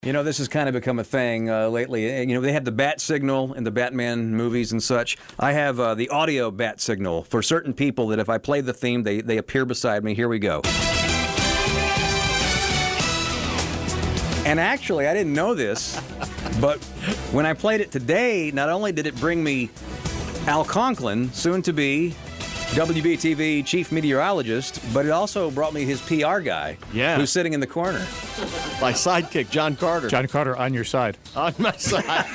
You know, this has kind of become a thing lately. You know, they have the bat signal in the Batman movies and such. I have the audio bat signal for certain people that if I play the theme, they appear beside me. Here we go. And actually, I didn't know this, but when I played it today, not only did it bring me Al Conklin, soon to be WBTV chief meteorologist, but it also brought me his PR guy, who's sitting in the corner. My sidekick, John Carter. John Carter on your side. On my side.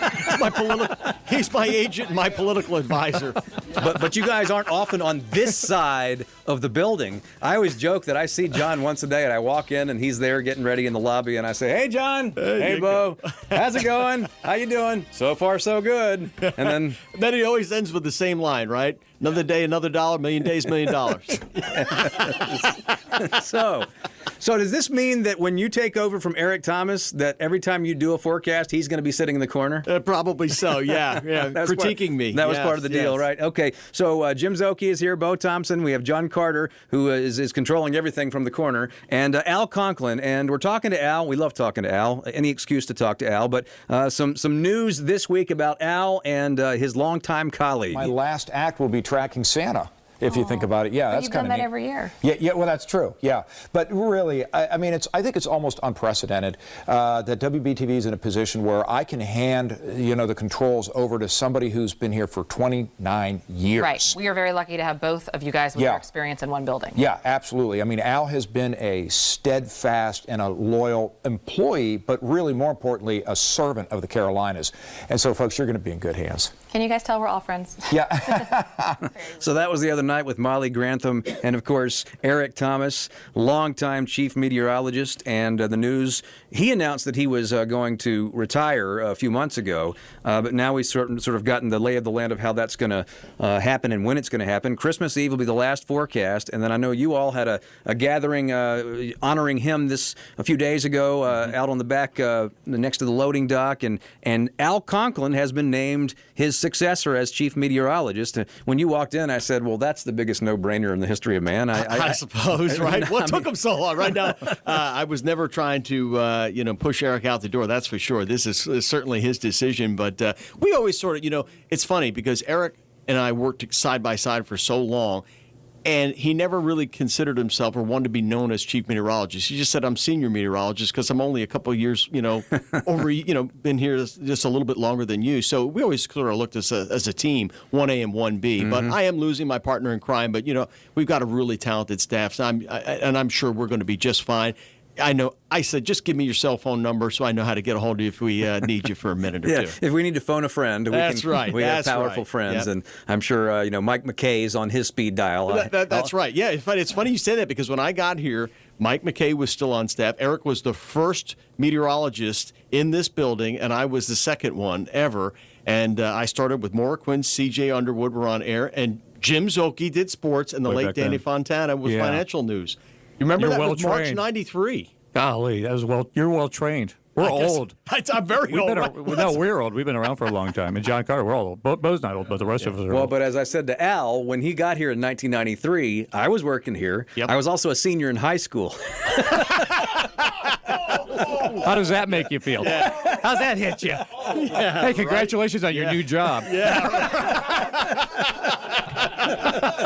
He's my agent and my political advisor. But you guys aren't often on this side of the building. I always joke that I see John once a day, and I walk in, and he's there getting ready in the lobby, and I say, "Hey, John. Hey, Bo. How's it going? How you doing? So far, so good." And then he always ends with the same line, right? Another day, another dollar, million days, $1 million. So does this mean that when you take over from Eric Thomas, that every time you do a forecast, he's going to be sitting in the corner? Probably so, yeah. Critiquing me. That was part of the deal, right? Okay, so Jim Szoke is here, Bo Thompson. We have John Carter, who is controlling everything from the corner, and Al Conklin. And we're talking to Al. We love talking to Al. Any excuse to talk to Al. But some news this week about Al and his longtime colleague. My last act will be tracking Santa. If you think about it, that's kind of that every year. Yeah, well, that's true. Yeah, but really, I mean, I think it's almost unprecedented that WBTV is in a position where I can hand, the controls over to somebody who's been here for 29 years. Right. We are very lucky to have both of you guys with your experience in one building. Yeah, absolutely. I mean, Al has been a steadfast and a loyal employee, but really, more importantly, a servant of the Carolinas. And so, folks, you're going to be in good hands. Can you guys tell we're all friends? Yeah. So that was the other night with Molly Grantham and, of course, Eric Thomas, longtime chief meteorologist. And the news, he announced that he was going to retire a few months ago, but now we've sort of gotten the lay of the land of how that's going to happen and when it's going to happen. Christmas Eve will be the last forecast, and then I know you all had a gathering honoring him a few days ago out on the back next to the loading dock, and Al Conklin has been named his successor as chief meteorologist. When you walked in, I said, well, that's the biggest no-brainer in the history of man. I suppose, right? What took him so long? Right now, I was never trying to, push Eric out the door, that's for sure. This is certainly his decision, but we always sort of, it's funny because Eric and I worked side by side for so long, and he never really considered himself or wanted to be known as chief meteorologist. He just said, I'm senior meteorologist because I'm only a couple of years, been here just a little bit longer than you. So we always sort of looked as a team, 1A and 1B. Mm-hmm. But I am losing my partner in crime. But, we've got a really talented staff, so I'm sure we're going to be just fine. I know. I said, just give me your cell phone number so I know how to get a hold of you if we need you for a minute or two. If we need to phone a friend, we have powerful friends, and I'm sure Mike McKay's on his speed dial. That's right. Yeah, it's funny you say that because when I got here, Mike McKay was still on staff. Eric was the first meteorologist in this building, and I was the second one ever. And I started with Maura Quinn, C.J. Underwood were on air, and Jim Szoke did sports, and the late Danny Fontana was financial news. You remember that was March '93. Golly, that was you're well trained. We're old. I'm very old. We're old. We've been around for a long time. And John Carter, we're all old. Bo's not old, but the rest of us are old. Well, but as I said to Al, when he got here in 1993, I was working here. Yep. I was also a senior in high school. How does that make you feel? Yeah. How's that hit you? Yeah, hey, congratulations on your new job. Yeah.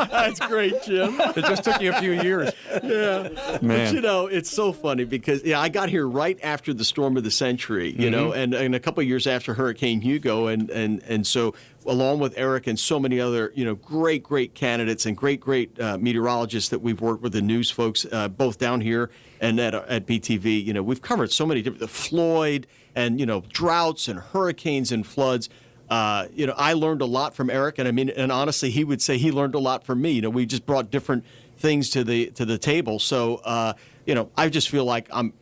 That's great, Jim. It just took you a few years. Yeah. Man. But, it's so funny because, I got here right after the storm of the century, and a couple of years after Hurricane Hugo. And so along with Eric and so many other, great candidates and great meteorologists that we've worked with, the news folks, both down here and at BTV, we've covered so many different, Floyd and, droughts and hurricanes and floods. I learned a lot from Eric, and honestly, he would say he learned a lot from me. We just brought different things to the table. So, I just feel like I'm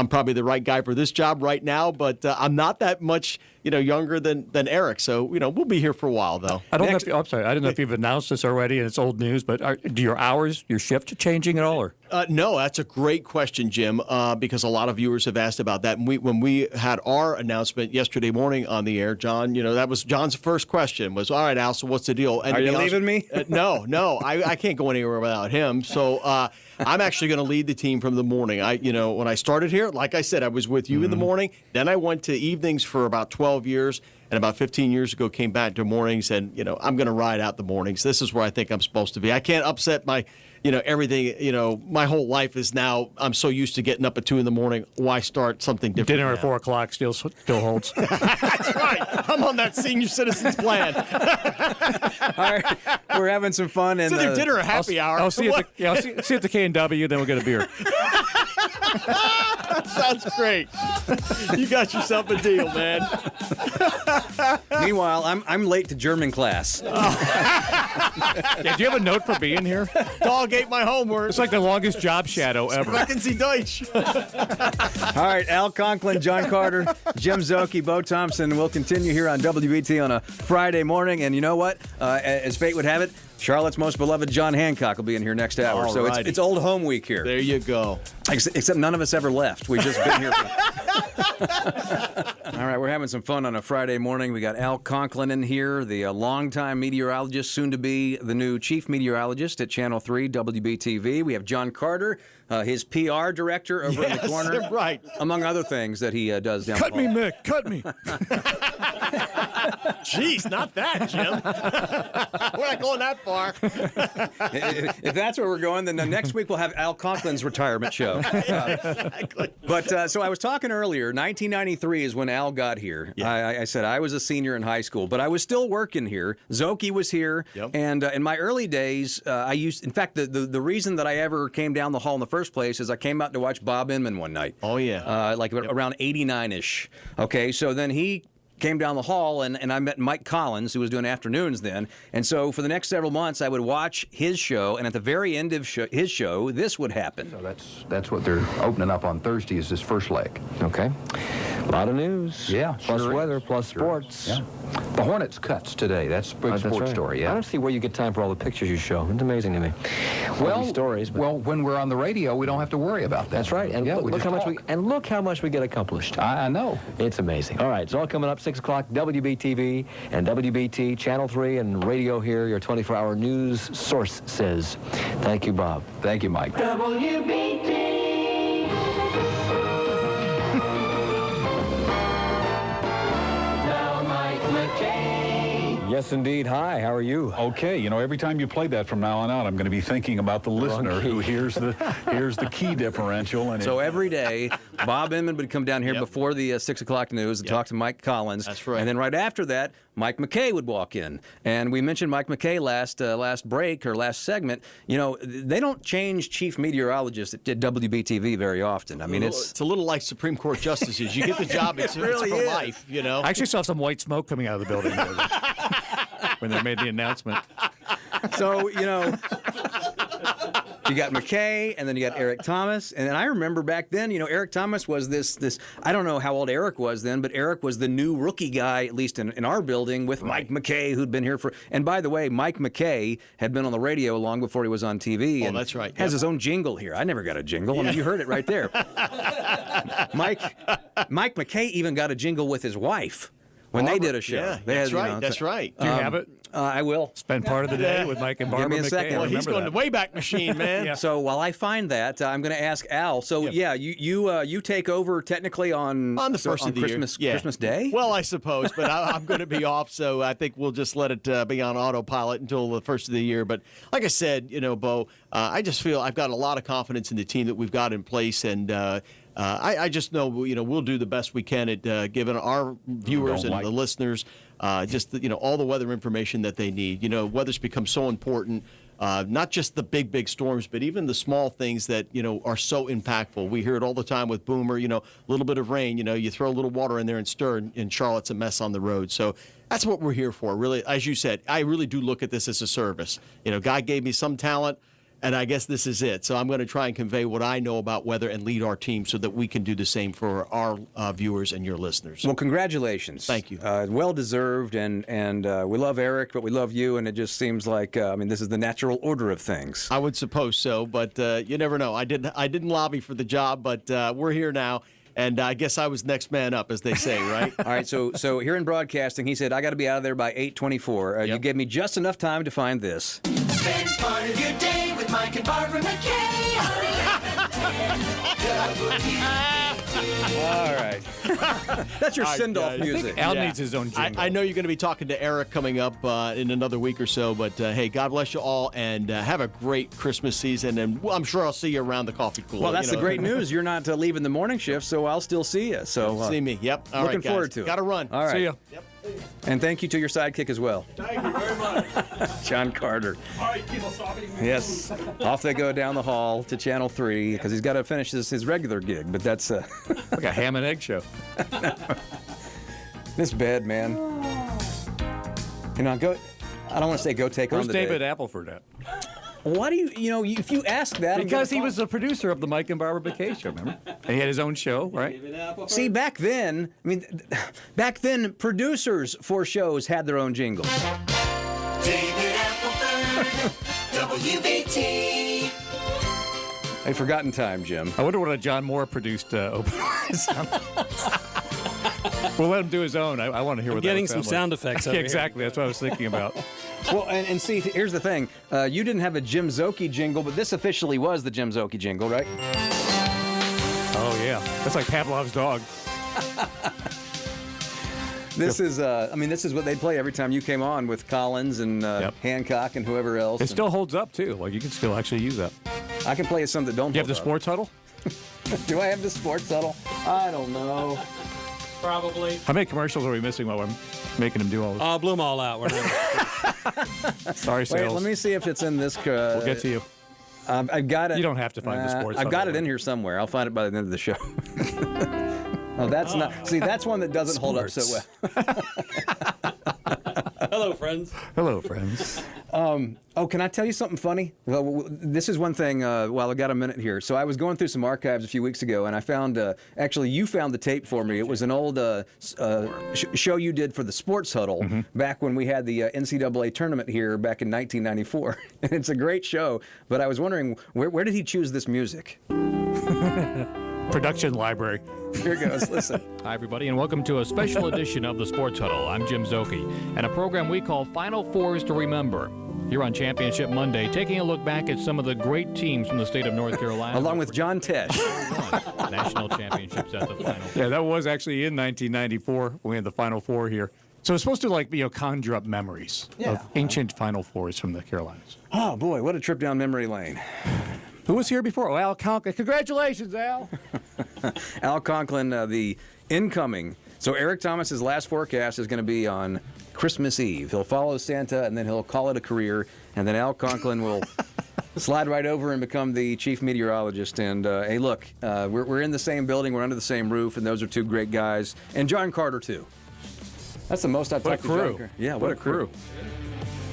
probably the right guy for this job right now, but I'm not that much, younger than Eric. So, we'll be here for a while, though. I don't know if you've announced this already, and it's old news, but do your hours, your shift changing at all? Or? No, that's a great question, Jim, because a lot of viewers have asked about that. And when we had our announcement yesterday morning on the air, John, that was John's first question was, all right, Al, so what's the deal? Are you leaving me? No, I can't go anywhere without him. So I'm actually going to lead the team from the morning. When I started here, like I said, I was with you in the morning. Then I went to evenings for about 12 years. And about 15 years ago, came back to mornings, and I'm going to ride out the mornings. This is where I think I'm supposed to be. I can't upset my, everything. My whole life is now. I'm so used to getting up at 2 in the morning. Why start something different? Dinner now? at 4 o'clock still holds. That's right. I'm on that senior citizens plan. All right, we're having some fun. And It's either dinner or happy hour. I'll see at the K&W, then we'll get a beer. Sounds great. You got yourself a deal, man. Meanwhile, I'm late to German class. Yeah, do you have a note for being here? Dog ate my homework. It's like the longest job shadow ever. Sprechen Sie Deutsch. All right, Al Conklin, John Carter, Jim Szoke, Bo Thompson. We'll continue here on WBT on a Friday morning. And you know what? As fate would have it, Charlotte's most beloved John Hancock will be in here next hour. So it's old home week here. There you go. Except none of us ever left. We've just been here. All right, we're having some fun on a Friday morning. We got Al Conklin in here, the longtime meteorologist, soon to be the new chief meteorologist at Channel 3 WBTV. We have John Carter, his PR director over in the corner. Right. Among other things that he does down the Cut me, hall. Mick. Cut me. Jeez, not that, Jim. We're not going that far. If that's where we're going, then the next week we'll have Al Conklin's retirement show. Exactly. But so I was talking earlier, 1993 is when Al got here. Yeah. I said I was a senior in high school, but I was still working here. Szoke was here. Yep. And in my early days, in fact, the reason that I ever came down the hall in the first place is I came out to watch Bob Inman one night. Oh, yeah. Around 89-ish. Okay, so then he came down the hall, and I met Mike Collins, who was doing afternoons then. And so for the next several months, I would watch his show, and at the very end of his show, this would happen. So that's what they're opening up on Thursday is this first leg. Okay. A lot of news. Yeah, Plus sure weather, is. plus Sure. sports. Yeah. The Hornets cuts today. That's a big That's sports right. story, yeah. I don't see where you get time for all the pictures you show. It's amazing to me. All these stories. But well, when we're on the radio, we don't have to worry about that. that's right. And yeah, look just how much talk. look how much we get accomplished. I know. It's amazing. All right, it's all coming up 6 o'clock. WBTV and WBT Channel 3 and radio here. Your 24-hour news source says. Thank you, Bob. Thank you, Mike. WBT. Now Mike McKay. Yes, indeed. Hi. How are you? Okay, every time you play that from now on out, I'm going to be thinking about the listener who hears the key differential. And So every day, Bob Inman would come down here before the 6 o'clock news and talk to Mike Collins. That's right. And then right after that, Mike McKay would walk in. And we mentioned Mike McKay last break or last segment. They don't change chief meteorologists at WBTV very often. I mean, It's a little like Supreme Court justices. You get the job, it's for life, I actually saw some white smoke coming out of the building when they made the announcement. So, you got McKay, and then you got Eric Thomas. And then I remember back then, Eric Thomas was this, I don't know how old Eric was then, but Eric was the new rookie guy, at least in our building, with Mike McKay, who'd been here for, and by the way, Mike McKay had been on the radio long before he was on TV. Oh, that's right. Has his own jingle here. I never got a jingle. I mean, you heard it right there. Mike McKay even got a jingle with his wife when they did a show. Yeah, They that's had, right. That's right. Do you have it? I will. Spend part of the day with Mike and Barbara me a McKay. second. I Well, He's remember going that. to Wayback Machine, man. Yeah. So while I find that, I'm going to ask Al. So you take over technically on On the first of the Christmas year. Yeah. Christmas Day. Well, I suppose, but I'm going to be off, so I think we'll just let it be on autopilot until the first of the year. But like I said, Bo, I just feel I've got a lot of confidence in the team that we've got in place, and I just know we'll do the best we can at giving our viewers and the listeners just all the weather information that they need. Weather's become so important. Not just the big storms, but even the small things that, are so impactful. We hear it all the time with Boomer, a little bit of rain, you throw a little water in there and stir, and Charlotte's a mess on the road. So that's what we're here for, really. As you said, I really do look at this as a service. God gave me some talent, and I guess this is it. So I'm going to try and convey what I know about weather and lead our team so that we can do the same for our viewers and your listeners. Well, congratulations. Thank you. Well deserved, and we love Eric, but we love you, and it just seems like this is the natural order of things. I would suppose so, but you never know. I didn't lobby for the job, but we're here now. And I guess I was next man up, as they say, right? All right, so here in broadcasting, he said, I got to be out of there by 8:24. You gave me just enough time to find this. Spend part of your day with Mike and Barbara McKay on All right. That's your All right, send-off guys. music. Al needs his own jingle. I know you're going to be talking to Eric coming up in another week or so, but hey, God bless you all, and have a great Christmas season, and I'm sure I'll see you around the coffee cooler. Well, that's the great news. You're not leaving the morning shift, so I'll still see you. So See me. Yep. All looking right, guys. forward to it. Got to run. All right. See ya. Yep. And thank you to your sidekick as well. Thank you very much. John Carter. All right, people, Yes. Off they go down the hall to Channel 3 because he's got to finish his regular gig, but that's Like a ham and egg show. this bed, man. You know, go. I don't want to say go take Where's on the David day. Appleford at? Why do if you ask that, I'm Because gonna he was the producer of the Mike and Barbara McKay show, remember? And he had his own show, right? See, back then, producers for shows had their own jingles. David Appleford, WBT. A forgotten time, Jim. I wonder what a John Moore produced open sound. We'll let him do his own. I want to hear what Getting that some would sound like. effects Yeah, over exactly. That's what I was thinking about. Well, and see, here's the thing. You didn't have a Jim Zoki jingle, but this officially was the Jim Zoki jingle, right? Oh, yeah. That's like Pavlov's dog. This is, this is what they'd play every time you came on with Collins and Hancock and whoever else. It still holds up, too. Like, you can still actually use that. I can play you some that don't. Do you have the hold sports huddle? up. Do I have the sports huddle? I don't know. Probably. How many commercials are we missing while we're making him do all this? Blew them all out. We're not. Sorry, Wait, sales. let me see if it's in this. We'll get to you. I've got it. You don't have to find the sports I've got huddle. it in here somewhere. I'll find it by the end of the show. Oh, that's not. See, that's one that doesn't hold up so well. Hello, friends. Hello, friends. Oh, can I tell you something funny? Well, this is one thing, while I got a minute here. So I was going through some archives a few weeks ago, and I found, actually, you found the tape for me. It was an old show you did for the Sports Huddle back when we had the NCAA tournament here back in 1994. And it's a great show, but I was wondering, where did he choose this music? Production library. Here goes, listen. Hi, everybody, and welcome to a special edition of the Sports Huddle. I'm Jim Zoki, and a program we call Final Fours to Remember. Here on Championship Monday, taking a look back at some of the great teams from the state of North Carolina. Along with John Tesh. National championships at the Final Four. Yeah, that was actually in 1994 when we had the Final Four here. So it's supposed to conjure up memories of ancient Final Fours from the Carolinas. Oh, boy, what a trip down memory lane. Who was here before? Oh, Al Conklin. Congratulations, Al. Al Conklin, the incoming. So Eric Thomas's last forecast is going to be on Christmas Eve. He'll follow Santa, and then he'll call it a career, and then Al Conklin will slide right over and become the chief meteorologist. And, hey, look, we're in the same building. We're under the same roof, and those are two great guys. And John Carter, too. That's the most I've talked to John Carter. Yeah, what a crew.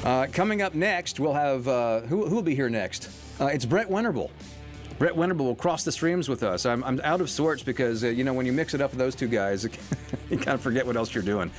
Coming up next, we'll have, who will be here next? It's Brett Winterble. Brett Winterble will cross the streams with us. I'm out of sorts because, when you mix it up with those two guys, you kind of forget what else you're doing.